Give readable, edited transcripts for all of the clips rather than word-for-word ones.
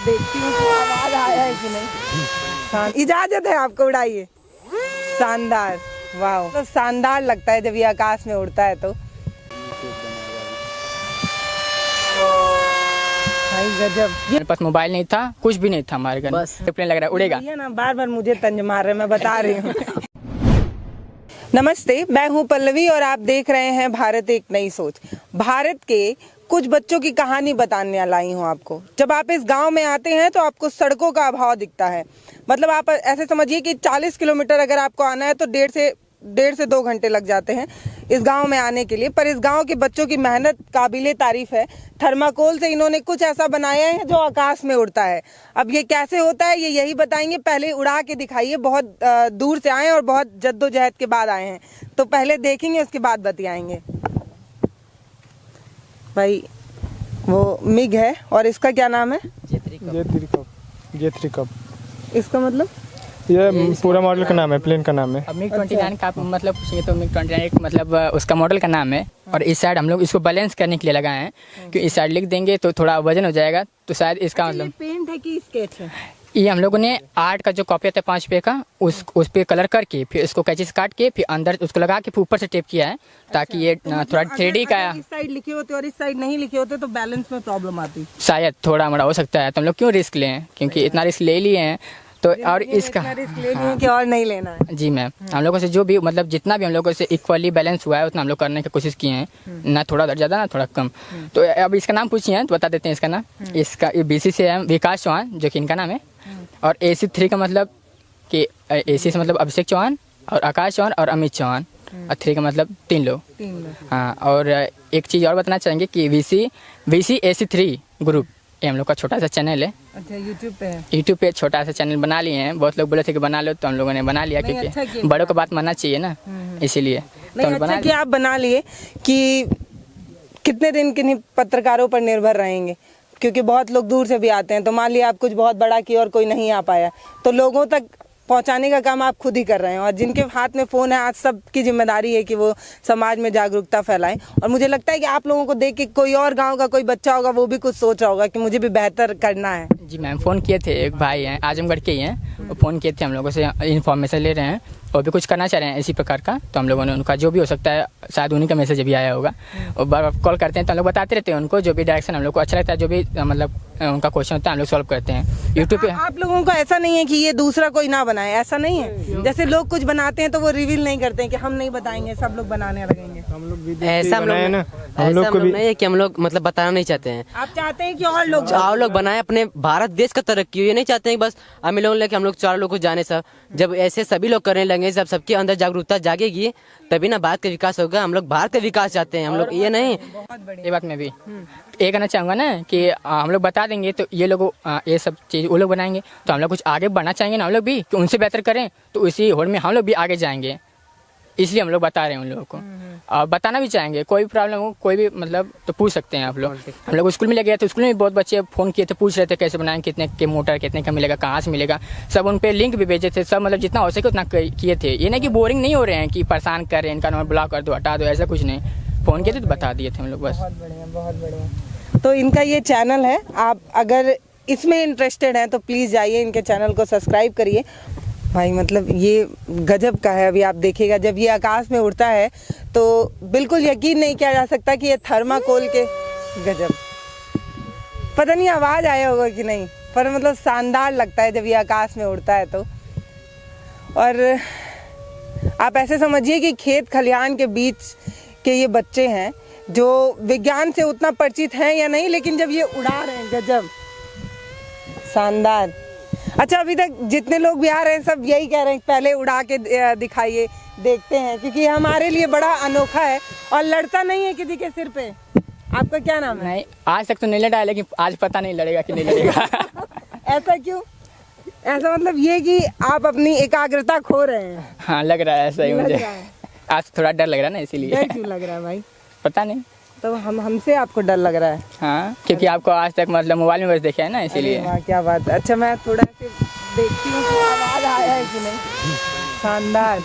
देखती हूँ कि आवाज आया है कि नहीं। हाँ, इजाजत है आपको, उड़ाइए। शानदार, वाह, तो शानदार लगता है जब ये आकाश में उड़ता है तो। भाई गजब। मेरे पास मोबाइल नहीं था, कुछ भी नहीं था हमारे घर, बस प्लेन लग रहा है उड़ेगा। ये ना बार बार मुझे तंज मार रहे, मैं बता रही हूँ। नमस्ते, मैं हूँ पल्लवी और आप देख रहे हैं भारत एक नई सोच। भारत के कुछ बच्चों की कहानी बताने लाई हूँ आपको। जब आप इस गांव में आते हैं तो आपको सड़कों का अभाव दिखता है। मतलब आप ऐसे समझिए कि 40 किलोमीटर अगर आपको आना है तो डेढ़ से 2 घंटे लग जाते हैं इस गांव में आने के लिए। पर इस गांव के बच्चों की मेहनत काबिले तारीफ है। थर्माकोल से इन्होंने कुछ ऐसा बनाया है जो आकाश में उड़ता है। अब ये कैसे होता है ये यही बताएंगे। पहले उड़ा के दिखाइए, बहुत दूर से आए और बहुत जद्दोजहद के बाद आए हैं, तो पहले देखेंगे उसके बाद बतियाएंगे। भाई वो मिग है और इसका क्या नाम है? जेथरी कप। इसका मतलब ये पूरा मॉडल का नाम है, प्लेन का नाम है। अब मिग 29 का आप मतलब पूछेंगे तो मिग 29 मतलब उसका मॉडल का नाम है। और इस साइड हम लोग इसको बैलेंस करने के लिए लगाए हैं कि इस साइड लिख देंगे तो थोड़ा वजन हो जाएगा, तो शायद इसका मतलब पेंट है कि स्केच है? ये हम लोगों ने आर्ट का जो कॉपी आता है 5 रुपये का, उस पे कलर करके फिर इसको कैंची से काट के फिर अंदर उसको लगा के फिर ऊपर से टेप किया है ताकि ये थोड़ा 3D का। इस साइड लिखे होते और इस साइड नहीं लिखे होते तो बैलेंस में प्रॉब्लम आती, शायद थोड़ा मोड़ा हो सकता है। तो हम लोग क्यों रिस्क लें, क्योंकि इतना रिस्क ले लिए हैं तो। और इसका रिस्क ले लिए कि और नहीं लेना है। जी मैम, हम लोगों से जो भी मतलब जितना भी हम लोगों से इक्वली बैलेंस हुआ है उतना हम लोग करने की कोशिश किए हैं, ना थोड़ा ज़्यादा ना थोड़ा कम। तो अब इसका नाम पूछिए तो बता देते हैं इसका नाम। इसका BC से है विकास चौहान, जो कि इनका नाम है। और AC3 का मतलब कि AC से मतलब अभिषेक चौहान और आकाश चौहान और अमित चौहान, और 3 का मतलब 3 लोग। हाँ, और एक चीज़ और बताना चाहेंगे कि VC AC3 ग्रुप, ये हम लोग का छोटा सा चैनल है। अच्छा, यूट्यूब पे है? यूट्यूब पे छोटा सा चैनल बना लिए हैं। बहुत लोग बोले थे कि बना लो, तो हम लोगों ने बना लिया, क्योंकि अच्छा बड़ों को बात मानना चाहिए ना, इसीलिए। नहीं, अच्छा कि आप बना लिए। कि कितने दिन किन्हीं पत्रकारों पर निर्भर रहेंगे, क्योंकि बहुत लोग दूर से भी आते हैं। तो मान लिया आप कुछ बहुत बड़ा किया और कोई नहीं आ पाया, तो लोगों तक पहुंचाने का काम आप खुद ही कर रहे हैं। और जिनके हाथ में फ़ोन है, आज सबकी जिम्मेदारी है कि वो समाज में जागरूकता फैलाएं। और मुझे लगता है कि आप लोगों को देख के कोई और गांव का कोई बच्चा होगा, वो भी कुछ सोच रहा होगा कि मुझे भी बेहतर करना है। जी मैम, फ़ोन किए थे, एक भाई हैं आजमगढ़ के ही हैं, वो फ़ोन किए थे हम लोगों से, इन्फॉर्मेशन ले रहे हैं और भी कुछ करना चाह रहे हैं इसी प्रकार का। तो हम लोगों ने उनका जो भी हो सकता है, शायद उन्हीं का मैसेज भी आया होगा, और बार बार कॉल करते हैं तो हम लोग बताते रहते हैं उनको, जो भी डायरेक्शन हम लोग को अच्छा लगता है, जो भी मतलब उनका क्वेश्चन होता है हम लोग सॉल्व करते हैं यूट्यूब पे। आप लोगों को ऐसा नहीं है कि ये दूसरा कोई ना बनाए, ऐसा नहीं है? जैसे लोग कुछ बनाते हैं तो वो रिवील नहीं करते हैं कि हम नहीं बताएंगे, सब लोग बनाने लगेंगे। ऐसा हम लोग को भी नहीं है कि हम लोग मतलब बताना नहीं चाहते हैं। आप चाहते हैं कि और लोग बनाए, अपने भारत देश का तरक्की हो। ये नहीं चाहते हैं बस हम लोग लेके हम लोग 4 लोग को जाने। सब जब ऐसे सभी लोग करने लगे, जब सबके अंदर जागरूकता जागेगी तभी ना भारत का विकास होगा। हम लोग भारत का विकास चाहते हैं, हम लोग ये नहीं। ये बात मैं भी ये कहना चाहूँगा ना कि हम लोग बता देंगे तो ये लोग ये सब चीज़ वो लोग बनाएंगे, तो हम लोग कुछ आगे बढ़ना चाहेंगे ना हम लोग भी, कि उनसे बेहतर करें, तो उसी होड़ में हम लोग भी आगे जाएंगे। इसलिए हम लोग बता रहे हैं उन लोगों को, और बताना भी चाहेंगे। कोई भी प्रॉब्लम हो, कोई भी मतलब तो पूछ सकते हैं आप लोग। हम लोग स्कूल में लगे तो स्कूल में भी बहुत बच्चे फ़ोन किए थे, पूछ रहे थे कैसे बनाएंगे, कितने के मोटर, कितने का मिलेगा, कहाँ से मिलेगा, सब उन पे लिंक भी भेजे थे। सब मतलब जितना हो सके उतना किए थे। ये नहीं कि बोरिंग नहीं हो रहे हैं कि परेशान कर रहे हैं, इनका नंबर ब्लॉक कर दो, हटा दो, ऐसा कुछ नहीं। फ़ोन किए थे तो बता दिए थे हम लोग, बस। बहुत बढ़िया, बहुत बढ़िया। तो इनका ये चैनल है, आप अगर इसमें इंटरेस्टेड हैं तो प्लीज़ जाइए, इनके चैनल को सब्सक्राइब करिए। भाई मतलब ये गजब का है। अभी आप देखिएगा जब ये आकाश में उड़ता है तो बिल्कुल यकीन नहीं किया जा सकता कि ये थर्माकोल के, गजब। पता नहीं आवाज़ आया होगा कि नहीं, पर मतलब शानदार लगता है जब ये आकाश में उड़ता है तो। और आप ऐसे समझिए कि खेत खलिहान के बीच के ये बच्चे हैं जो विज्ञान से उतना परिचित हैं या नहीं, लेकिन जब ये उड़ा रहे हैं, गजब, शानदार। अच्छा, अभी तक जितने लोग भी आ रहे हैं सब यही कह रहे हैं पहले उड़ा के दिखाइए, देखते हैं, क्योंकि ये हमारे लिए बड़ा अनोखा है और लड़ता नहीं है किसी के सिर पे। आपका क्या नाम है? नहीं, आज तक तो नहीं लड़ा है, लेकिन आज पता नहीं लड़ेगा कि नहीं लड़ेगा। ऐसा क्यों? ऐसा मतलब ये कि आप अपनी एकाग्रता खो रहे हैं? हाँ, लग रहा है ऐसा ही मुझे। आज थोड़ा डर लग रहा है ना, इसीलिए। डर क्यों लग रहा है भाई? पता नहीं, तो हमसे आपको डर लग रहा है? हाँ, क्योंकि आपको आज तक मतलब मोबाइल में बस देखे है ना, इसीलिए। वाह, क्या बात है। अच्छा, मैं थोड़ा सा देखती हूँ कि आवाज़ आया है कि नहीं। शानदार।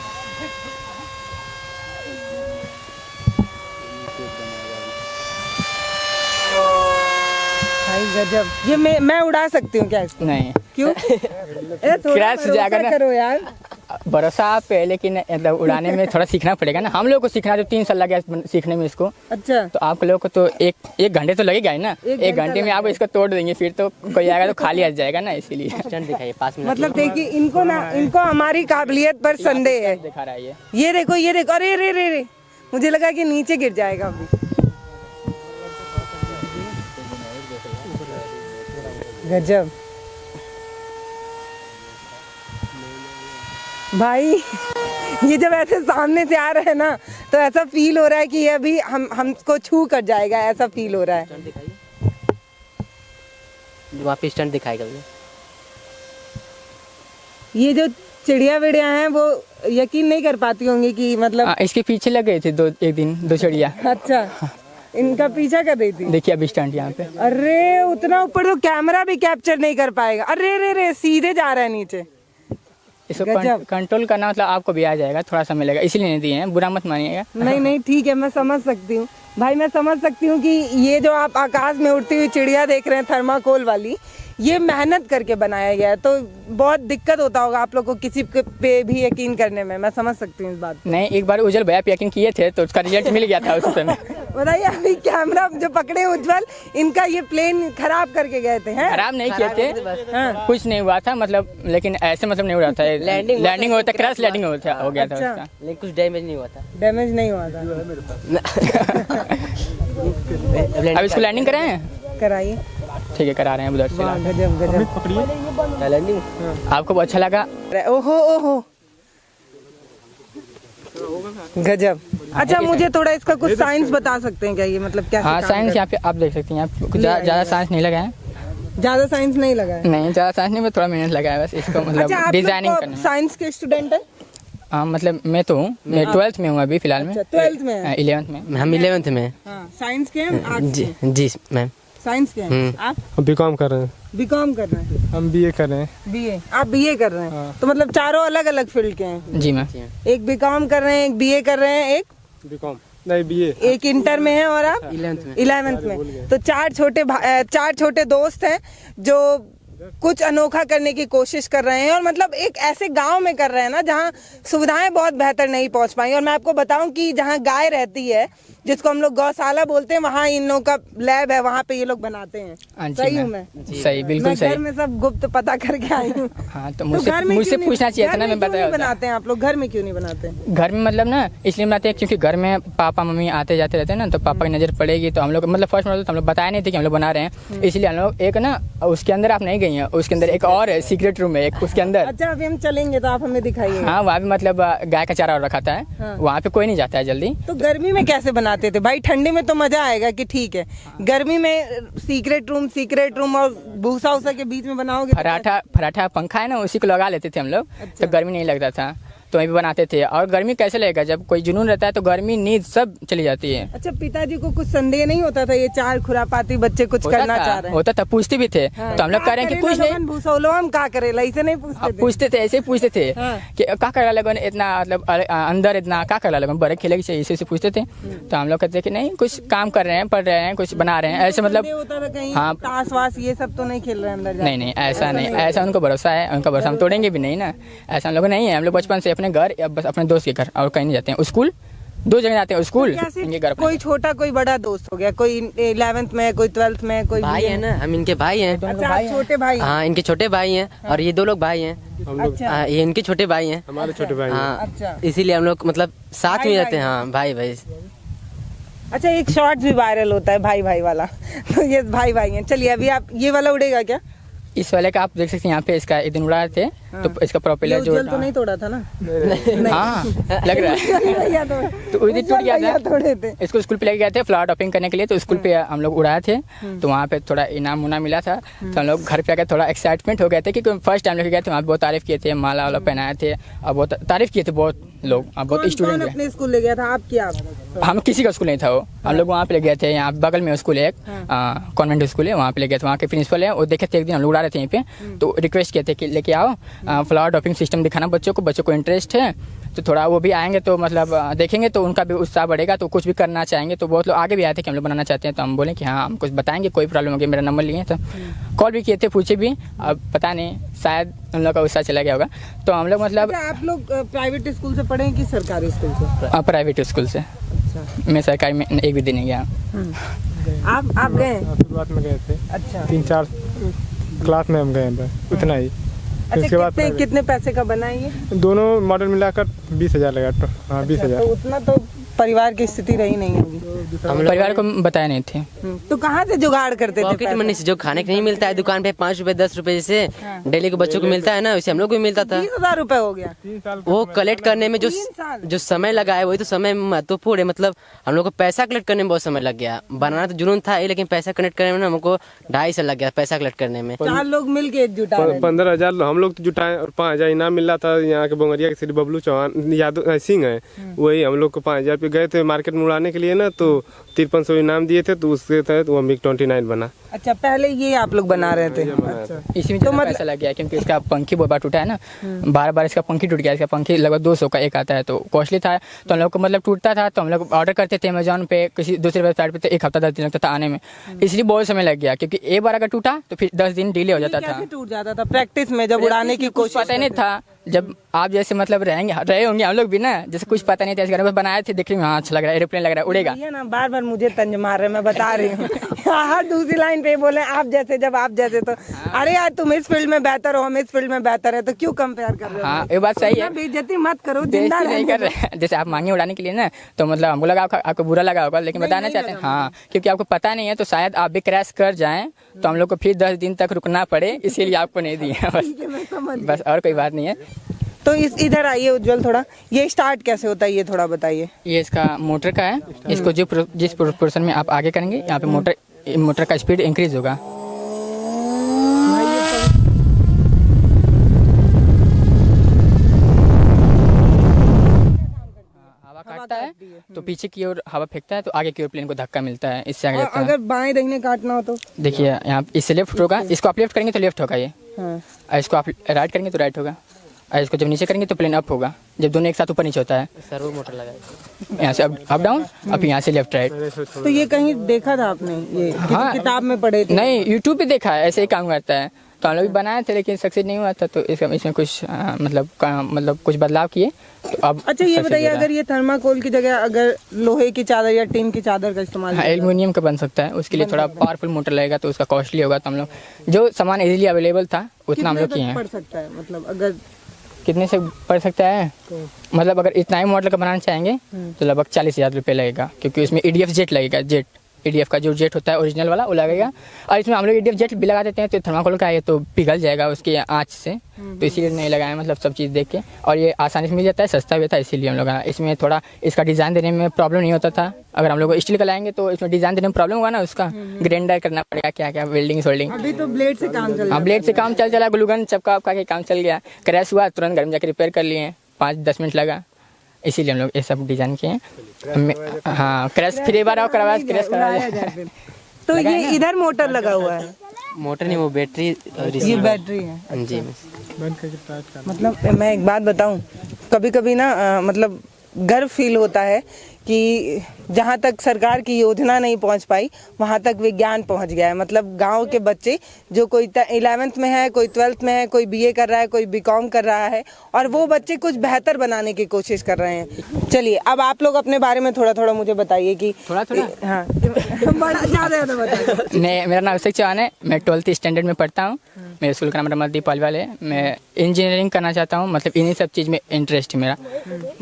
भाई भाई गजब। ये मैं उड़ा सकती हूँ क्या इसको? नहीं क्यों? थोड़ा क्रैश जाएगा भरोसा ना। करो यार। भरोसा आप पे है, लेकिन मतलब उड़ाने में थोड़ा सीखना पड़ेगा ना। हम लोग को सीखना तो 3 साल लगा सीखने में इसको। अच्छा, तो आप लोग को तो एक घंटे तो लगेगा ही ना। एक घंटे में आप इसको तोड़ देंगे, फिर तो कोई आएगा तो खाली आ जाएगा ना, इसीलिए स्टंट दिखाइए 5 मिनट। मतलब देखिए इनको हमारी काबिलियत पर संदेह है। दिखा रहा है ये। ये देखो अरे रे रे रे, मुझे लगा कि नीचे गिर जाएगा अभी। गजब भाई। ये जब ऐसे सामने से आ रहा है ना, तो ऐसा फील हो रहा है कि ये अभी हमको छू कर जाएगा, ऐसा फील हो रहा है। स्टंट दिखाइए, वहाँ पे स्टंट दिखाएगा भैया। ये जो चिड़िया विड़िया हैं वो यकीन नहीं कर पाती होंगी कि मतलब। इसके पीछे लग गए थे एक दिन 2 चिड़िया। अच्छा, इनका पीछा कर रही थी। देखिए अभी स्टंट यहाँ पे। अरे उतना ऊपर तो कैमरा भी कैप्चर नहीं कर पाएगा। अरे रे रे, सीधे जा रहा है नीचे। इसको गजब। कंट्रोल करना मतलब आपको भी आ जाएगा, थोड़ा समय लगेगा, इसलिए नहीं दिए हैं, बुरा मत मानिएगा। नहीं ठीक है, मैं समझ सकती हूँ भाई। मैं समझ सकती हूँ कि ये जो आप आकाश में उड़ती हुई चिड़िया देख रहे हैं थर्माकोल वाली, ये मेहनत करके बनाया गया है, तो बहुत दिक्कत होता होगा आप लोग को किसी पे भी यकीन करने में। मैं समझ सकती हूँ इस बात। नहीं, एक बार उज्जवल भैया पे यकीन किए थे तो उसका रिजल्ट मिल गया था उस समय। बताइए, अभी कैमरा जो पकड़े उज्जवल, इनका ये प्लेन खराब करके गए थे। हैं? खराब नहीं किए थे, हाँ। कुछ नहीं हुआ था मतलब, लेकिन ऐसे मतलब नहीं उड़ा था। लैंडिंग होता, क्रैश लैंडिंग हो गया था अच्छा। उसका। लेकिन कुछ डैमेज नहीं हुआ था। डैमेज नहीं हुआ था। अब इसको लैंडिंग कराएं? कराइए। ठीक है, करा रहे हैं उधर से। वाह, गजब गजब। लैंडिंग आपको बहुत अच्छा लगा? ओहो ओहो, गजब। अच्छा, मुझे थोड़ा इसका कुछ साइंस बता सकते हैं क्या? ये मतलब क्या? हाँ, साइंस यहाँ पे आप देख सकते हैं। यहाँ कुछ ज़्यादा साइंस नहीं लगा है। ज्यादा साइंस नहीं लगा है? नहीं, ज़्यादा साइंस नहीं, मैं थोड़ा मेहनत लगा है बस इसको, मतलब अच्छा, आप डिजाइनिंग लोग करने में। साइंस के स्टूडेंट है? हाँ, मतलब मैं तो हूँ, मैं 12th में हूँ अभी फिलहाल में। 12th में है? 11th में। हम 11th में हैं। हाँ, साइंस के हैं? आर्ट्स जी के? जी मैम। साइंस के हैं आप? बीकॉम कर रहे हैं। बीकॉम कर रहे हैं? हम बीए कर रहे हैं। बीए? आप बीए कर रहे हैं? तो मतलब चारों अलग अलग फील्ड के हैं? जी मैम। एक बीकॉम कर रहे हैं, एक बीए कर रहे हैं, बीकॉम नहीं, बीए। एक इंटर में है और आप 11th में। तो चार छोटे दोस्त हैं जो कुछ अनोखा करने की कोशिश कर रहे हैं, और मतलब एक ऐसे गांव में कर रहे हैं ना जहां सुविधाएं बहुत बेहतर नहीं पहुंच पाई। और मैं आपको बताऊं कि जहां गाय रहती है, जिसको हम लोग गौशाला बोलते हैं, वहां इन लोगों का लैब है, वहां पे ये लोग बनाते हैं। सही हूँ मैं? सही, बिल्कुल मैं सही। घर में सब गुप्त पता करके आई हूँ। हाँ, तो घर में मुझसे क्यों नहीं- पूछना चाहिए था ना, घर में मैं क्यों नहीं बताया। बनाते हैं आप लोग? घर में क्यों नहीं बनाते? घर में मतलब ना इसलिए बनाते हैं क्योंकि घर में पापा मम्मी आते जाते रहते हैं ना, तो पापा की नज़र पड़ेगी। तो हम लोग मतलब फर्स्ट मतलब हम लोग बताया नहीं थे कि हम लोग बना रहे हैं, इसलिए हम लोग एक ना उसके अंदर आप नहीं गई हैं, उसके अंदर एक और है, सीक्रेट रूम है एक उसके अंदर। अच्छा, अभी हम चलेंगे तो आप हमें दिखाइए। हाँ, वहाँ भी मतलब गाय का चारा और रखा था, हाँ। वहाँ पे कोई नहीं जाता है जल्दी। तो गर्मी में कैसे बनाते थे भाई? ठंडी में तो मजा आएगा कि ठीक है, गर्मी में सीक्रेट रूम और भूसा उसा के बीच में बनाओगे तो पराठा पंखा है ना, उसी को लगा लेते थे हम लोग। तो गर्मी नहीं लगता था, तो वहीं भी बनाते थे। और गर्मी कैसे लगेगा जब कोई जुनून रहता है, तो गर्मी नींद सब चली जाती है। अच्छा, पिताजी को कुछ संदेह नहीं होता था ये चार खुरापाती बच्चे कुछ करना चाह रहे हैं? होता था, पूछते भी थे। तो हम लोग कह रहे हैं कि कुछ नहीं, भूसा लो हम का करेला, इसे नहीं पूछते थे? पूछते थे, ऐसे ही पूछते थे हाँ। कि का कर लगन इतना, मतलब अंदर इतना का कर लगन बड़े खेले की, इसे पूछते थे। तो हम लोग कहते थे कि नहीं, कुछ काम कर रहे हैं, पढ़ रहे हैं, कुछ बना रहे हैं, ऐसे मतलब। संदेह होता था कहीं हाँ। ताश वाश ये सब तो नहीं खेल रहे अंदर जाके? नहीं, ऐसा नहीं, ऐसा उनको भरोसा है, उनका भरोसा हम तोड़ेंगे भी नहीं ना। ऐसा हम लोग नहीं है। हम लोग बचपन से अपने घर या बस अपने दोस्त के घर, और कहीं नहीं जाते हैं। स्कूल 2 जगह जाते हैं, स्कूल इनके घर। कोई छोटा कोई बड़ा दोस्त हो गया, कोई 11th में, कोई 12th में, कोई भाई है ना, हम इनके भाई हैं। अच्छा, आप छोटे भाई हैं? हाँ, इनके छोटे भाई हैं, और ये 2 लोग भाई हैं। हम लोग, अच्छा, हाँ, ये इनके छोटे भाई हैं। हमारे छोटे भाई हैं। हाँ, अच्छा। इसीलिए हम लोग मतलब साथ भाई में रहते हैं। भाई। हाँ, भाई भाई। अच्छा, एक शॉर्ट्स भी वायरल होता है भाई भाई वाला। तो ये भाई भाई हैं। चलिए, अभी आप ये वाला उड़ेगा क्या? इस वाले का आप देख सकते हैं, यहाँ पे इसका एक दिन उड़ा रहे थे। हाँ। तो इसका ये प्रोपेलर जो उज्जवल तो नहीं तोड़ा था ना? हाँ लग रहा है। भैया तोड़े। तो उस दिन टूट उज्जवल गया भैया था। तोड़े थे। इसको स्कूल पे लेके गए थे फ्लावर टॉपिंग करने के लिए, तो स्कूल पे हम लोग उड़ाए थे। तो वहाँ पे थोड़ा इनाम उनाम मिला था। तो हम लोग घर पे आकर थोड़ा एक्साइटमेंट हो गए थे, क्योंकि फर्स्ट टाइम लेके गए थे, वहाँ पे बहुत तारीफ किए थे, माला वाला पहनाए थे, और बहुत तारीफ किए थे बहुत लोग, बहुत कौन स्टूडेंट। अपने स्कूल ले गया था? आप क्या? हम किसी का स्कूल नहीं था वो, हम लोग वहाँ पे ले गए थे। यहाँ बगल में स्कूल है एक, कॉन्वेंट स्कूल है, वहाँ पे ले गए थे। वहाँ के प्रिंसिपल है, वो देखे थे एक दिन हम लोग उड़ा रहे थे यहीं पे, तो रिक्वेस्ट किए थे कि लेके आओ, फ्लावर टॉपिंग सिस्टम दिखाना बच्चों को इंटरेस्ट है, तो थोड़ा वो भी आएंगे तो मतलब देखेंगे तो उनका भी उत्साह बढ़ेगा, तो कुछ भी करना चाहेंगे। तो बहुत लोग आगे भी आए थे कि हम लोग बनाना चाहते हैं, तो हम बोले कि हाँ हम कुछ बताएंगे, कोई प्रॉब्लम होगी। मेरा नंबर लिए तो कॉल भी किए थे, पूछे भी, अब पता नहीं शायद उन लोग का उत्साह चला गया होगा। तो हम लोग मतलब अच्छा, आप लोग प्राइवेट स्कूल से पढ़े हैं कि सरकारी स्कूल से? प्राइवेट स्कूल से। अच्छा, मैं सरकारी में एक भी दिन नहीं गया। आप गए हैं? शुरुआत में गए थे, अच्छा 3-4 क्लास में हम गए हैं, उतना ही। अच्छा, उसके बाद कितने पैसे का बना है ये? दोनों मॉडल मिलाकर 20,000 लगा। हाँ 20,000। तो उतना तो परिवार की स्थिति रही नहीं होगी। हम लोग परिवार को बताया नहीं थे। तो कहाँ से जुगाड़ करते थे पॉकेट पैसे? मनी से, जो खाने के नहीं मिलता है दुकान पे 5 रुपए 10 रुपए जैसे डेली को बच्चों को मिलता है ना, वैसे हम लोग को भी मिलता था। 20,000 रुपए हो गया। 3 साल वो कलेक्ट करने में 3 साल? जो समय लगा है वही तो समय महत्वपूर्ण है। मतलब हम लोग को पैसा कलेक्ट करने में बहुत समय लग गया। बनाना तो जुनून था, लेकिन पैसा कलेक्ट करने में ना हमको 2.5 साल लग गया पैसा कलेक्ट करने में। 4 लोग मिल के जुटा रहे थे। 15,000 हम लोग तो जुटाए और 5,000 इनाम मिला था। यहाँ के बोंगरिया के श्री बबलू चौहान यादव सिंह है, वही हम लोग को 5,000 पे गए थे मार्केट में उड़ाने के लिए ना, तो 5300 इनाम दिए थे, तो उसके तहत वो मिग 29 बना। अच्छा, पहले ये आप लोग बना रहे थे? अच्छा। इसी में तो पैसा लग गया, क्योंकि इसका पंखी बहुत बार टूटा है ना, बार इसका पंखी टूट गया। इसका पंखी लगभग 200 का एक आता है, तो कॉस्टली था। तो हम लोग को मतलब टूटता था, तो हम लोग ऑर्डर करते थे अमेजोन पे, किसी दूसरे वेबसाइट पे, तो 1 हफ्ता 10 दिन लगता था आने में। इसलिए बहुत समय लग गया, क्योंकि एक बार अगर टूटा तो फिर 10 दिन डिले हो जाता था। कैसे टूट जाता था प्रैक्टिस में जब उड़ाने की कोशिश? पता नहीं था, जब आप जैसे मतलब रहे होंगे हम लोग भी ना, जैसे कुछ पता नहीं था, इस घर में बनाए थे, देखने में हाँ अच्छा लग रहा है, एरोप्लेन लग रहा है, उड़ेगा। ये ना बार बार मुझे तंज मार रहे, मैं बता रही हूँ। हर दूसरी लाइन पे बोले आप जैसे, जब आप जैसे, तो अरे यार तुम इस फील्ड में बेहतर हो, हम इस फील्ड में बेहतर है, तो क्यों कंपेयर कर रहे हो? हाँ ये बात सही है, बेइज्जती मत करो, जिंदा बेइज्जती नहीं कर रहे हैं। जैसे आप मांगे उड़ाने के लिए ना, तो मतलब हमको लगा आपको बुरा लगा होगा, लेकिन बताना चाहते हैं हाँ, क्योंकि आपको पता नहीं है, तो शायद आप भी क्रैश कर जाएं, तो हम लोग को फिर 10 दिन तक रुकना पड़े, इसीलिए आपको नहीं दिया। बस और कोई बात नहीं है। तो इधर आइए उज्जवल, थोड़ा ये स्टार्ट कैसे होता है ये थोड़ा बताइए। ये इसका मोटर का है, इसको जिस पोर्शन में आप आगे करेंगे, यहाँ पे मोटर का स्पीड इंक्रीज होगा। हवा काटता है तो पीछे की ओर हवा फेंकता है, तो आगे की ओर प्लेन को धक्का मिलता है, इससे आगे जाता है। अगर बाएं दाहिने काटना हो तो देखिए यहाँ इससे लेफ्ट होगा, इसको आप लेफ्ट करेंगे तो लेफ्ट होगा ये, और इसको आप राइट करेंगे तो राइट होगा, और इसको जब नीचे करेंगे तो प्लेन अप होगा, जब दोनों एक साथ ऊपर नीचे होता है। सर्वो मोटर लगा है। यहाँ से अप डाउन, अब यहाँ से लेफ्ट राइट। तो ये कहीं देखा था आपने? ये हाँ, किताब में पढ़े थे? नहीं, यूट्यूब पे देखा है, ऐसे ही काम करता है। तो हम लोग भी बनाए थे, लेकिन सक्सेस नहीं हुआ था, तो इसमें कुछ मतलब कुछ बदलाव किए, तो अब अच्छा ये बताइए, अगर ये थर्माकोल की जगह अगर लोहे की चादर या टीन की चादर का इस्तेमाल हाँ, एल्युमिनियम का बन सकता है, उसके लिए थोड़ा पावरफुल मोटर लगेगा, तो उसका कॉस्टली होगा। तो हम लोग जो सामान इजीली अवेलेबल था उतना हम लोग किए हैं। पड़ सकता है मतलब अगर कितने से पड़ सकता है, मतलब अगर इतना ही मॉडल का बनाना चाहेंगे तो लगभग 40,000 रुपये लगेगा, क्योंकि उसमें EDF जेट लगेगा। जेट EDF का जो जेट होता है ओरिजिनल वाला वो लगेगा, और इसमें हम लोग EDF जेट भी लगा देते हैं, तो थर्माकोल का ये तो पिघल जाएगा उसकी आँच से, तो इसीलिए नहीं लगाए, मतलब सब चीज़ देख के। और ये आसानी से मिल जाता है, सस्ता भी था, इसीलिए हम लोग इसमें थोड़ा इसका डिज़ाइन देने में प्रॉब्लम नहीं होता था। अगर हम लोग स्टील का लाएंगे तो इसमें डिज़ाइन देने में प्रॉब्लम होगा ना, उसका ग्राइंडर करना पड़ेगा, क्या क्या वेल्डिंग सोल्डिंग। अभी तो ब्लेड से काम चल रहा हाँ, ब्लेड से काम चला, ग्लूगन चपका आपका के काम चल गया, क्रैश हुआ तुरंत घर में जाकर रिपेयर कर लिए, 5-10 मिनट लगा, इसीलिए हम लोग ये सब डिज़ाइन किए हैं। हाँ, क्रैश फिर एक बार और करवाया, क्रैश कराया। तो ये इधर मोटर लगा हुआ है? मोटर नहीं, वो बैटरी। ये बैटरी है जी। मतलब मैं एक बात बताऊं, कभी कभी ना मतलब गर्व फील होता है कि जहाँ तक सरकार की योजना नहीं पहुँच पाई वहाँ तक विज्ञान पहुँच गया है। मतलब गांव के बच्चे जो कोई 11th में है, कोई 12th में है, कोई BA कर रहा है, कोई BCom कर रहा है, और वो बच्चे कुछ बेहतर बनाने की कोशिश कर रहे हैं। चलिए अब आप लोग अपने बारे में थोड़ा थोड़ा मुझे बताइए कि थोड़ा हाँ बड़ा ज़्यादा बताइए। नहीं, मेरा नाम अभिषेक चौहान है, मैं 12th स्टैंडर्ड में पढ़ता हूँ। मेरे स्कूल का नाम रमनदीप पालीवाल है। मैं इंजीनियरिंग करना चाहता हूँ, मतलब इन्हीं सब चीज़ में इंटरेस्ट है मेरा।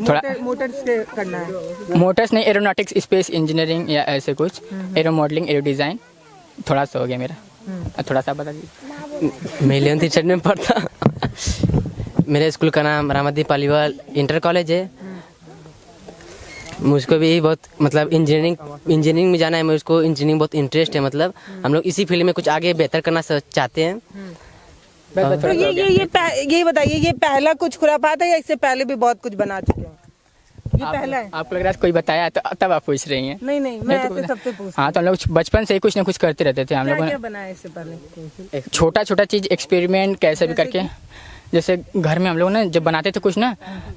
थोड़ा मोटर्स के करना है? मोटर्स नहीं, एरोनॉटिक्स, स्पेस इंजीनियरिंग या ऐसे कुछ, एरो मॉडलिंग, एरो डिज़ाइन, थोड़ा सा हो गया मेरा। थोड़ा सा बता दीजिए। मैं 11th स्टैंडर्ड में पढ़ता। मेरे स्कूल का नाम रमनदीप पालीवाल इंटर कॉलेज है। मुझको भी बहुत मतलब इंजीनियरिंग में जाना है, मुझको इंजीनियरिंग बहुत इंटरेस्ट है। मतलब हम लोग इसी फील्ड में कुछ आगे बेहतर करना चाहते हैं। तो ये बताइए, ये पहला कुछ खुरापात है या इससे पहले भी बहुत कुछ बना चुके हैं? ये पहला है? आपको लग रहा है कोई बताया तो तब आप पूछ रही हैं? नहीं मैं ऐसे सबसे पूछती। हाँ, तो हम लोग बचपन से ही कुछ ना कुछ करते रहते थे। हम लोग क्या बनाया इससे पहले? छोटा छोटा चीज़ एक्सपेरिमेंट कैसे भी करके, जैसे घर में हम लोग ना जब बनाते थे कुछ ना,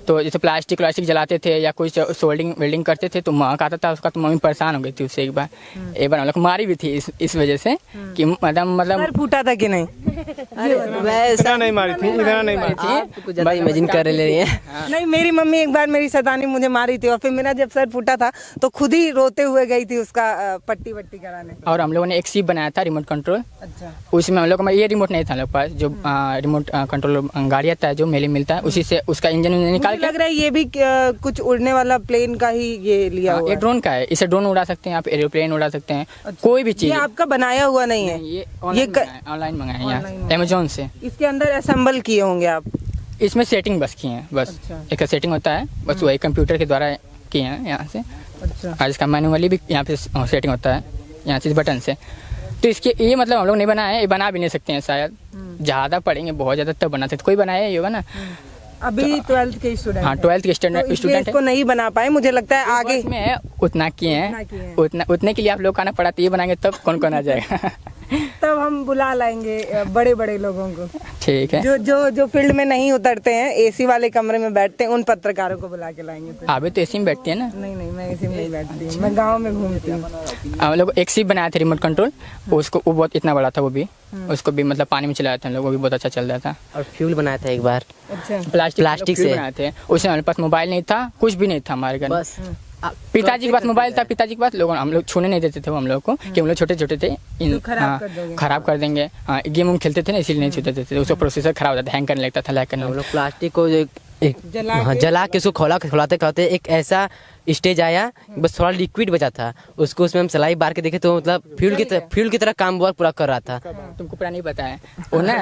तो जैसे प्लास्टिक जलाते थे या कुछ सोल्डिंग वेल्डिंग करते थे तो महक आता था उसका, तो मम्मी परेशान हो गई थी उससे। एक बार हम लोग को मारी भी थी इस वजह से कि मतलब सर फूटा था कि नहीं? इतना नहीं मारी थी, इतना नहीं मारी थी। कुछ ज्यादा इमेजिन कर ले रही है। नहीं, मेरी मम्मी एक बार मेरी शैतानी मुझे मारी थी और फिर मेरा जब सर फूटा था तो खुद ही रोते हुए गई थी उसका पट्टी वट्टी कराने। और हम लोगों ने एक सीप बनाया था रिमोट कंट्रोल। अच्छा। उसमें हम लोग का ये रिमोट नहीं था हम लोग के पास, जो रिमोट कंट्रोल गाड़ी आता है जो मेले मिलता है, उसी से उसका इंजन निकाल के। लग रहा है ये भी कुछ उड़ने वाला प्लेन का ही ये लिया हुआ ये ड्रोन का है, इसे ड्रोन उड़ा सकते हैं आप, एरोप्लेन उड़ा सकते हैं, कोई भी है। चीज। ये आपका बनाया हुआ नहीं है? ये ऑनलाइन मंगाए हैं यहाँ अमेजोन से। इसके अंदर असेंबल किए होंगे आप? इसमें सेटिंग बस की है, बस अच्छा। एक सेटिंग होता है, बस वही कंप्यूटर के द्वारा किए हैं यहाँ से। अच्छा। और इसका मैनुअली भी यहाँ पे सेटिंग होता है यहाँ से बटन से। तो इसके ये मतलब हम लोग नहीं बनाए हैं, ये बना भी नहीं सकते हैं शायद, ज़्यादा पढ़ेंगे बहुत ज़्यादा तब बना सकते। कोई बनाया ये होगा ना। अभी 12th के स्टूडेंट? हाँ 12th के स्टूडेंट इसको नहीं बना पाए, मुझे लगता है आगे में उतना किए हैं, उतने के लिए आप लोग आना पड़ा, तो ये बनाएंगे तब कौन कौन आ जाएगा। तब हम बुला लाएंगे बड़े बड़े लोगों को, ठीक है। जो फील्ड में नहीं उतरते हैं, एसी वाले कमरे में बैठते हैं, उन पत्रकारों को बुला के लाएंगे फिर। आप भी तो एसी में बैठती है ना? नहीं, मैं एसी में नहीं बैठती हूँ, मैं गाँव में घूमती हूँ। हम लोग एक सीप बनाया था रिमोट कंट्रोल, उसको वो बहुत इतना बड़ा था, वो भी उसको भी मतलब पानी में चलाया था हम लोग, वो भी बहुत अच्छा चल रहा था। और फ्यूल बनाया था एक बार, अच्छा। प्लास्टिक से बनाए थे। उसमें हमारे पास मोबाइल नहीं था, कुछ भी नहीं था हमारे घर। बस पिताजी के पास मोबाइल था, पिताजी के पास लोगों हम लोग छूने नहीं देते थे वो हम लोग को, कि हम लोग छोटे छोटे थे, तो खराब कर देंगे। हाँ, गेम खेलते थे ना, इसीलिए नहीं छूते थे, उसका प्रोसेसर खराब होता था, हैंग करने लगता था, लैग करने हम लगता लोग प्लास्टिक को जला के उसको खौलाते खौलाते एक ऐसा स्टेज आया, बस थोड़ा लिक्विड बचा था, उसको उसमें हम सलाई बार के देखे तो मतलब फ्यूल की तरह काम बहुत पूरा कर रहा था। तुमको पूरा नहीं बताया वो ना,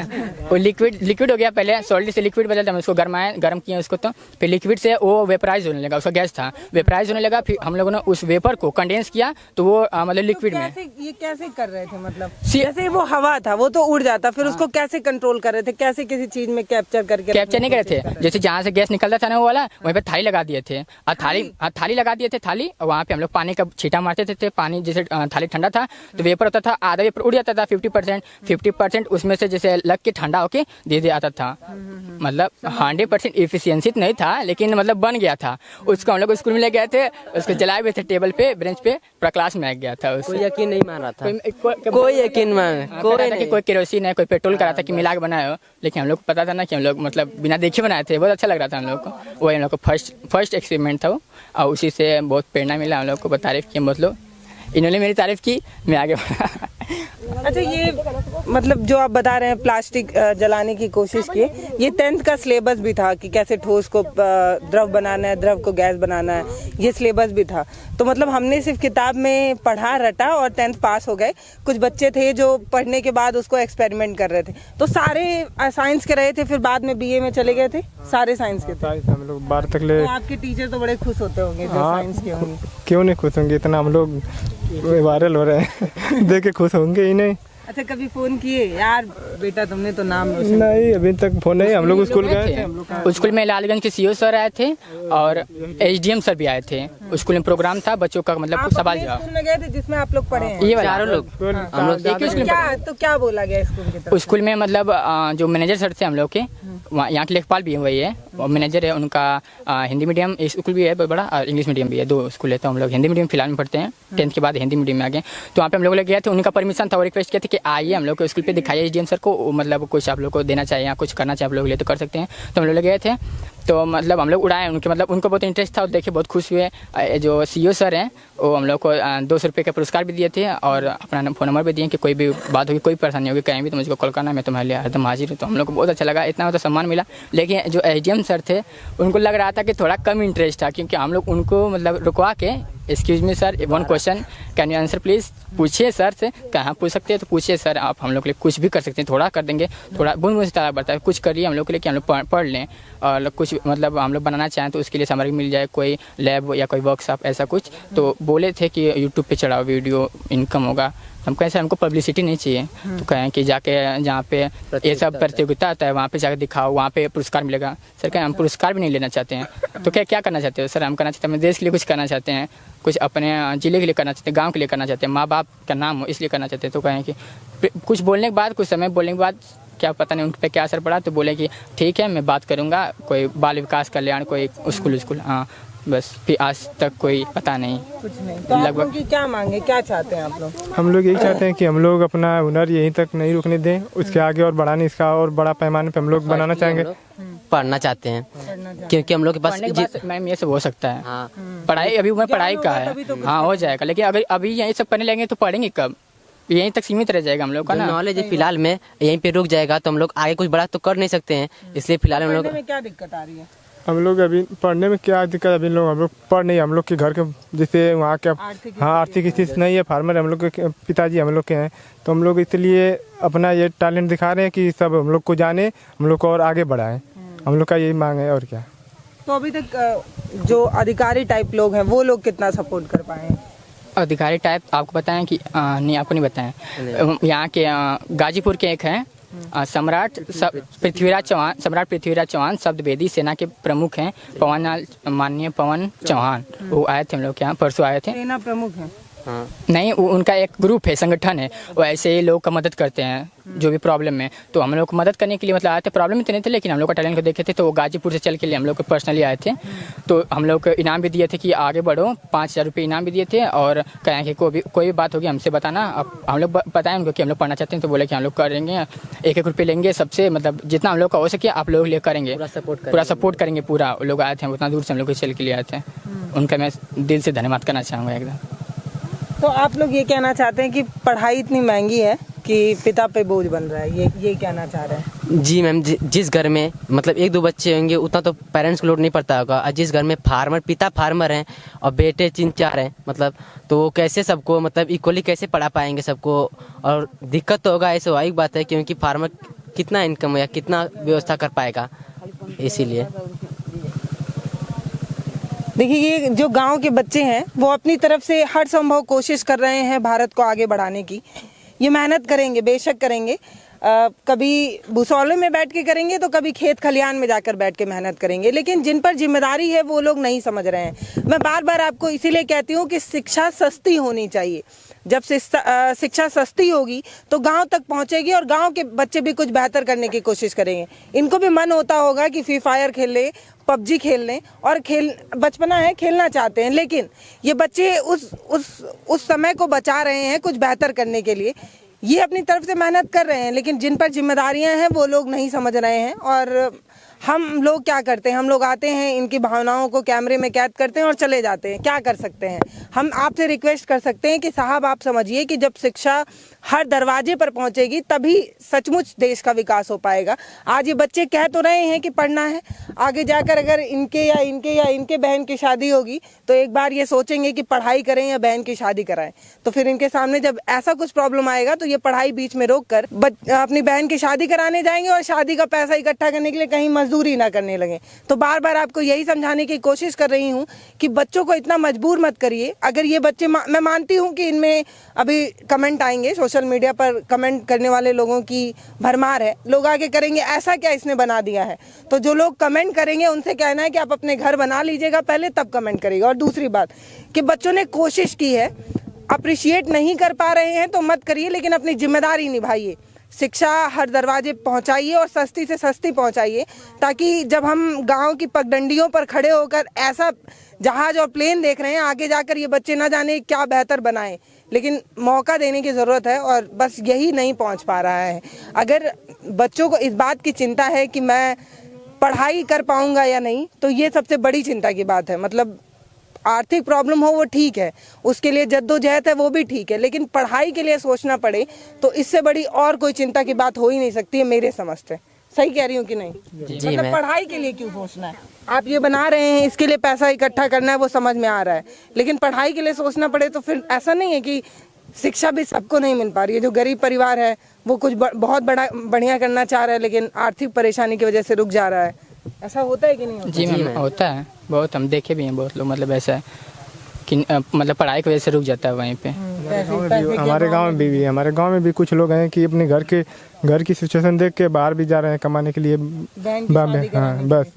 वो लिक्विड हो गया, पहले सॉलिड से लिक्विड बदलता, हम उसको गर्म किया उसको, तो फिर लिक्विड से वो वेपराइज होने लगा, उसका गैस था, वेपराइज होने लगा। फिर हम लोगों ने उस वेपर को कंडेंस किया, तो वो मतलब लिक्विड में। ये कैसे कर रहे थे? मतलब जैसे वो हवा था वो तो उड़ जाता, फिर उसको कैसे कंट्रोल कर रहे थे? कैसे किसी चीज में कैप्चर कैप्चर नहीं कर रहे थे, जैसे जहाँ से गैस निकलता था ना वो वाला, वहीं पे थाली लगा दिए थे, और थाली लगा दिए थे थाली, और वहाँ पे हम लोग पानी का छींटा मारते थे। पानी जैसे थाली ठंडा था तो वेपर होता था, आधा वेपर उड़ जाता था, 50% उसमें से जैसे लग के ठंडा होके दे आता था। मतलब 100% इफिशियंसी नहीं था, लेकिन मतलब बन गया था। उसको हम लोग स्कूल में ले गए थे, उसको जलाए हुए थे टेबल पे, बेंच पे, पूरा क्लास में आ गया था। कोई यकीन नहीं मान रहा था, कोई यकीन कोई केरोसिन है, कोई पेट्रोल करा था कि मिला के बनाए हो, लेकिन हम लोग को पता था ना कि हम लोग मतलब बिना देखे बनाए थे। बहुत अच्छा लग रहा था हम लोग को, वही हम लोग को फर्स्ट एक्सपेरिमेंट था वो, और उसी से बहुत प्रेरणा मिला हम लोग को। तारीफ की बहुत लोग, इन्होंने मेरी तारीफ की, मैं आगे बढ़ा। अच्छा, ये मतलब जो आप बता रहे हैं प्लास्टिक जलाने की कोशिश की, ये 10th का सिलेबस भी था कि कैसे ठोस को द्रव बनाना है, द्रव को गैस बनाना है, ये सिलेबस भी था। तो मतलब हमने सिर्फ किताब में पढ़ा रटा और 10th पास हो गए। कुछ बच्चे थे जो पढ़ने के बाद उसको एक्सपेरिमेंट कर रहे थे। तो सारे साइंस के रहे थे, फिर बाद में BA में चले गए थे, सारे साइंस के थे। हम लोग 12 तक ले। तो आपके टीचर तो बड़े खुश होते होंगे जो साइंस के होंगे। क्यों नहीं खुश होंगे, इतना हम लोग वायरल हो रहे हैं देख के खुश होंगे ही नहीं। अच्छा, कभी फोन किए यार बेटा तुमने तो नाम नहीं, अभी तक फोन नहीं। हम लोग स्कूल गए थे, स्कूल में लालगंज के CO सर आए थे और SDM सर भी आए थे। स्कूल में प्रोग्राम था बच्चों का, मतलब कुछ सवाल जवाब। स्कूल में गए थे जिसमें आप लोग पढ़े हैं? ये चारों लोग हम लोग एक ही स्कूल में। तो क्या बोला गया स्कूल की तरफ? स्कूल में मतलब जो मैनेजर सर थे हम लोग के, यहाँ के लेखपाल भी है, वही है मैनेजर है उनका। हिंदी मीडियम स्कूल भी है बहुत बड़ा, और इंग्लिश मीडियम भी है, 2 स्कूल है। तो हम लोग हिंदी मीडियम फिलहाल में पढ़ते हैं, 10th के बाद हिंदी मीडियम में आ गए। तो वहाँ पे हम लोग गए थे, उनका परमिशन था और रिक्वेस्ट किया था कि आइए हम लोग को स्कूल पे दिखाइए SDM सर को, मतलब कुछ आप लोग को देना चाहिए या कुछ करना चाहिए आप लोग लिए तो कर सकते हैं। तो हम लोग गए थे, तो मतलब हम लोग उड़ाए उनके, मतलब उनको बहुत इंटरेस्ट था और देखे बहुत खुश हुए। जो CO सर हैं वो हम लोग को 200 रुपये का पुरस्कार भी दिए थे और अपना फ़ोन नंबर भी दिए कि कोई भी बात होगी, कोई परेशानी होगी, कहीं भी तो मुझको कॉल करना, मैं तुम्हारे लिए एकदम हाजिर हूँ। तो हम लोग को बहुत अच्छा लगा, इतना तो सम्मान मिला। लेकिन जो SDM सर थे उनको लग रहा था कि थोड़ा कम इंटरेस्ट था, क्योंकि हम लोग उनको मतलब रुकवा के, excuse me sir, 1 question, can you answer please, पूछिए सर से, कहाँ पूछ सकते हैं तो पूछिए सर, आप हम लोग के लिए कुछ भी कर सकते हैं, थोड़ा कर देंगे, थोड़ा बूंद बूंद से ताला बढ़ता है, कुछ करिए हम लोग के लिए कि हम लोग पढ़ लें, और कुछ मतलब हम लोग बनाना चाहें तो उसके लिए सामग्री मिल जाए, कोई लैब या कोई वर्कशॉप ऐसा कुछ। तो बोले थे कि यूट्यूब पे चढ़ाओ वीडियो, इनकम होगा। हम कैसे, हमको पब्लिसिटी नहीं चाहिए, तो कहें कि जाके जहाँ पे ये सब प्रतियोगिता आता है वहाँ पे जाकर दिखाओ, वहाँ पे पुरस्कार मिलेगा। सर कहें हम पुरस्कार भी नहीं लेना चाहते हैं। तो क्या करना चाहते हो? सर हम करना चाहते हैं, हम देश के लिए कुछ करना चाहते हैं, कुछ अपने ज़िले के लिए करना चाहते हैं, गांव के लिए करना चाहते हैं, माँ बाप का नाम हो इसलिए करना चाहते हैं। तो कहें कि कुछ बोलने के बाद, कुछ समय बोलने के बाद क्या पता नहीं उन पे क्या असर पड़ा, तो बोले कि ठीक है मैं बात करूँगा, कोई बाल विकास कल्याण कोई स्कूल हाँ, बस फिर आज तक कोई पता नहीं। कुछ नहीं। तो आप लोग की क्या मांगे, क्या चाहते हैं आप लोग? हम लोग यही चाहते हैं कि हम लोग अपना हुनर यहीं तक नहीं रुकने दें, उसके आगे और बढ़ाने, इसका और बड़ा पैमाने पे हम लोग बनाना चाहेंगे। पढ़ना चाहते हैं क्योंकि हम लोग के पास पढ़ने के बाद मैम ये सब हो सकता है। हाँ पढ़ाई अभी उम्र पढ़ाई का है, हाँ हो जाएगा, लेकिन अगर अभी यही सब करने लगेंगे तो पढ़ेंगे कब? यहीं तक सीमित रह जाएगा हम लोग का ना। नॉलेज फिलहाल में यहीं पे रुक जाएगा तो हम लोग आगे कुछ बड़ा तो कर नहीं सकते हैं, इसलिए फिलहाल हम लोग पढ़ने में क्या दिक्कत आ रही है? हम लोग अभी पढ़ने में क्या दिक्कत, अभी लोग हम लोग पढ़ नहीं, हम लोग के घर के जैसे वहाँ के हाँ आर्थिक स्थिति नहीं है, फार्मर हम लोग के पिताजी हम लोग के हैं, तो हम लोग इसलिए अपना ये टैलेंट दिखा रहे हैं कि सब हम लोग को जाने, हम लोग को और आगे बढ़ाएं, हम लोग का यही मांग है और क्या। तो अभी तक जो अधिकारी टाइप लोग हैं वो लोग कितना सपोर्ट कर पाए हैं? अधिकारी टाइप आपको बताएं कि नहीं, आपको नहीं बताएं। यहाँ के गाजीपुर के एक हैं सम्राट पृथ्वीराज चौहान शब्द वेदी सेना के प्रमुख हैं, माननीय पवन चौहान, वो आए थे हम लोग के यहाँ परसों आए थे। सेना प्रमुख हैं? नहीं, उनका एक ग्रुप है, संगठन है, वो ऐसे ही लोग का मदद करते हैं जो भी प्रॉब्लम में, तो हम लोग को मदद करने के लिए मतलब आए थे। प्रॉब्लम इतने थे लेकिन हम लोग का टैलेंट को देखे थे, तो वो गाजीपुर से चल के लिए हम लोग को पर्सनली आए थे, तो हम लोग को इनाम भी दिए थे कि आगे बढ़ो, 5,000 रुपये इनाम भी दिए थे, और कहें कि कोई भी बात होगी हमसे बताना। अब हम लोग बताएं उनको कि हम लोग पढ़ना चाहते हैं, तो बोले कि हम लोग करेंगे, 1-1 रुपये लेंगे सबसे, मतलब जितना हम लोग का हो सके आप लोग लिए करेंगे, पूरा सपोर्ट करेंगे। पूरा लोग आए थे, उतना दूर से हम लोग चल के लिए आए थे, उनका मैं दिल से धन्यवाद करना चाहूँगा एकदम। तो आप लोग ये कहना चाहते हैं कि पढ़ाई इतनी महंगी है कि पिता पे बोझ बन रहा है, ये कहना चाह रहे हैं? जी मैम, जिस घर में मतलब 1-2 बच्चे होंगे उतना तो पेरेंट्स को लोड नहीं पड़ता होगा, और जिस घर में पिता फार्मर हैं और बेटे 3-4 हैं, मतलब तो वो कैसे सबको मतलब इक्वली कैसे पढ़ा पाएंगे सबको, और दिक्कत तो होगा, ऐसे स्वाभाविक बात है, क्योंकि फार्मर कितना इनकम या कितना व्यवस्था कर पाएगा, इसीलिए। देखिए, ये जो गांव के बच्चे हैं वो अपनी तरफ से हर संभव कोशिश कर रहे हैं भारत को आगे बढ़ाने की। ये मेहनत करेंगे, बेशक करेंगे, कभी भूसौले में बैठ के करेंगे तो कभी खेत खलियान में जाकर बैठ के मेहनत करेंगे, लेकिन जिन पर जिम्मेदारी है वो लोग नहीं समझ रहे हैं। मैं बार बार आपको इसीलिए कहती हूँ कि शिक्षा सस्ती होनी चाहिए। जब शिक्षा सस्ती होगी तो गांव तक पहुंचेगी और गांव के बच्चे भी कुछ बेहतर करने की कोशिश करेंगे। इनको भी मन होता होगा कि फ्री फायर खेल ले, पबजी खेल लें, और बचपना है, खेलना चाहते हैं, लेकिन ये बच्चे उस समय को बचा रहे हैं कुछ बेहतर करने के लिए। ये अपनी तरफ से मेहनत कर रहे हैं, लेकिन जिन पर जिम्मेदारियां हैं वो लोग नहीं समझ रहे हैं। और हम लोग क्या करते हैं, हम लोग आते हैं, इनकी भावनाओं को कैमरे में कैद करते हैं और चले जाते हैं। क्या कर सकते हैं? हम आपसे रिक्वेस्ट कर सकते हैं कि साहब आप समझिए कि जब शिक्षा हर दरवाजे पर पहुंचेगी तभी सचमुच देश का विकास हो पाएगा। आज ये बच्चे कह तो रहे हैं कि पढ़ना है, आगे जाकर अगर इनके बहन की शादी होगी तो एक बार ये सोचेंगे कि पढ़ाई करें या बहन की शादी कराएं, तो फिर इनके सामने जब ऐसा कुछ प्रॉब्लम आएगा तो ये पढ़ाई बीच में रोक कर अपनी बहन की शादी कराने जाएंगे और शादी का पैसा इकट्ठा करने के लिए कहीं मजदूरी ना करने लगे। तो बार बार आपको यही समझाने की कोशिश कर रही हूँ कि बच्चों को इतना मजबूर मत करिए। अगर ये बच्चे, मैं मानती हूँ कि इनमें अभी कमेंट आएंगे, सोशल मीडिया पर कमेंट करने वाले लोगों की भरमार है, लोग आगे करेंगे ऐसा क्या इसने बना दिया है। तो जो लोग कमेंट करेंगे उनसे कहना है कि आप अपने घर बना लीजिएगा पहले, तब कमेंट करिएगा। और दूसरी बात कि बच्चों ने कोशिश की है, अप्रिशिएट नहीं कर पा रहे हैं तो मत करिए, लेकिन अपनी जिम्मेदारी निभाइए। शिक्षा हर दरवाजे पहुंचाइए और सस्ती से सस्ती पहुंचाइए, ताकि जब हम गांव की पगडंडियों पर खड़े होकर ऐसा जहाज और प्लेन देख रहे हैं, आगे जाकर ये बच्चे ना जाने क्या बेहतर बनाएं, लेकिन मौका देने की ज़रूरत है और बस यही नहीं पहुंच पा रहा है। अगर बच्चों को इस बात की चिंता है कि मैं पढ़ाई कर पाऊंगा या नहीं, तो ये सबसे बड़ी चिंता की बात है। मतलब आर्थिक प्रॉब्लम हो वो ठीक है, उसके लिए जद्दोजहद है वो भी ठीक है, लेकिन पढ़ाई के लिए सोचना पड़े तो इससे बड़ी और कोई चिंता की बात हो ही नहीं सकती है मेरे समझ से। सही कह रही हूँ कि नहीं? मतलब पढ़ाई के लिए क्यों सोचना है? आप ये बना रहे हैं, इसके लिए पैसा इकट्ठा करना है, वो समझ में आ रहा है, लेकिन पढ़ाई के लिए सोचना पड़े तो फिर ऐसा नहीं है कि शिक्षा भी सबको नहीं मिल पा रही है। जो गरीब परिवार है वो कुछ बहुत बढ़िया करना चाह रहा है, लेकिन आर्थिक परेशानी की वजह से रुक जा रहा है। ऐसा होता है कि नहीं होता? जी मैम, होता है बहुत, हम देखे भी हैं बहुत लोग, मतलब ऐसा है कि मतलब पढ़ाई की वजह से रुक जाता है वहीं पे। हमारे गांव में भी कुछ लोग हैं कि अपने घर की सिचुएशन देख के बाहर भी जा रहे हैं कमाने के लिए। हाँ, बस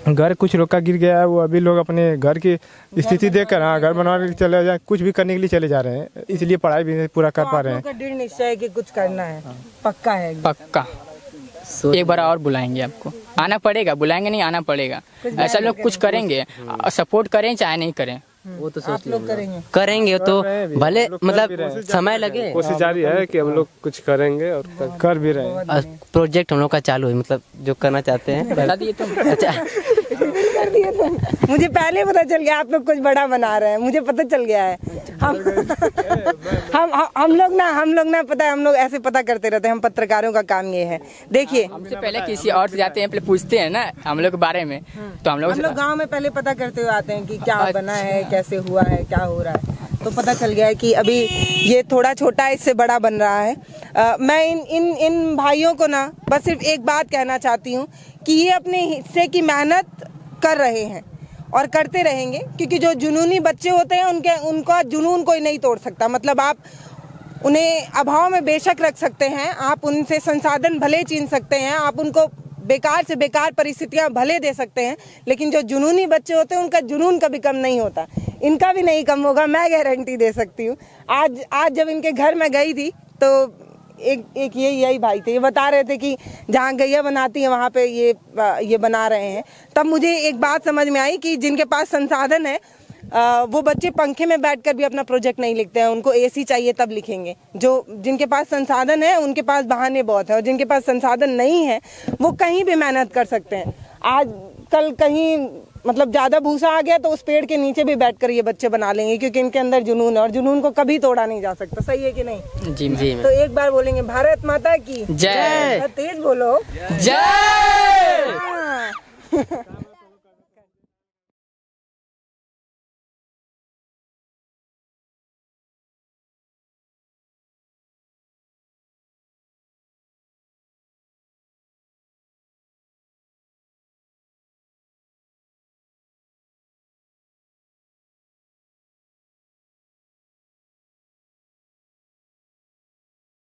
घर कुछ लोग का गिर गया है, वो अभी लोग अपने घर की स्थिति देखकर घर बनवाने के चले जाए, कुछ भी करने के लिए चले जा रहे हैं, इसलिए पढ़ाई भी नहीं पूरा कर पा रहे हैं। दृढ़ निश्चय है कि कुछ करना है, पक्का है? पक्का। एक बार और बुलाएंगे आपको, आना पड़ेगा, बुलाएंगे नहीं, आना पड़ेगा। ऐसा लोग कुछ करेंगे, सपोर्ट करें चाहे नहीं करें, वो तो आप लोग करेंगे। करेंगे तो भले मतलब समय लगे। कोशिश जारी है कि हम लोग कुछ करेंगे और कर भी रहे हैं। प्रोजेक्ट हम लोग का चालू है, मतलब जो करना चाहते हैं। बता दिए तुम। अच्छा मुझे पहले पता चल गया आप लोग कुछ बड़ा बना रहे हैं, मुझे पता चल गया है। हम लोग ना पता है, हम लोग ऐसे पता करते रहते हैं, हम पत्रकारों का काम ये है। देखिए हमसे पहले किसी और से जाते हैं, पहले पूछते हैं ना हम लोग के बारे में, तो हम लोग गांव में पहले पता करते हुए आते हैं कि क्या बना है, कैसे हुआ है, क्या हो रहा है। तो पता चल गया है कि अभी ये थोड़ा छोटा है, इससे बड़ा बन रहा है। मैं इन भाइयों को ना बस सिर्फ एक बात कहना चाहती हूँ कि ये अपने हिस्से की मेहनत कर रहे हैं और करते रहेंगे, क्योंकि जो जुनूनी बच्चे होते हैं उनका जुनून कोई नहीं तोड़ सकता। मतलब आप उन्हें अभाव में बेशक रख सकते हैं, आप उनसे संसाधन भले छीन सकते हैं, आप उनको बेकार से बेकार परिस्थितियां भले दे सकते हैं, लेकिन जो जुनूनी बच्चे होते हैं उनका जुनून कभी कम नहीं होता, इनका भी नहीं कम होगा, मैं गारंटी दे सकती हूँ। आज जब इनके घर में गई थी तो एक यही भाई थे, ये बता रहे थे कि जहाँ गैया बनाती है वहाँ पे ये बना रहे हैं। तब मुझे एक बात समझ में आई कि जिनके पास संसाधन है वो बच्चे पंखे में बैठकर भी अपना प्रोजेक्ट नहीं लिखते हैं, उनको एसी चाहिए तब लिखेंगे। जिनके पास संसाधन है उनके पास बहाने बहुत है, और जिनके पास संसाधन नहीं है वो कहीं भी मेहनत कर सकते हैं। आज कल कहीं मतलब ज़्यादा भूसा आ गया तो उस पेड़ के नीचे भी बैठकर ये बच्चे बना लेंगे, क्योंकि इनके अंदर जुनून है और जुनून को कभी तोड़ा नहीं जा सकता। सही है कि नहीं? जी जी। तो एक बार बोलेंगे भारत माता की जय। तेज बोलो जय। हाँ।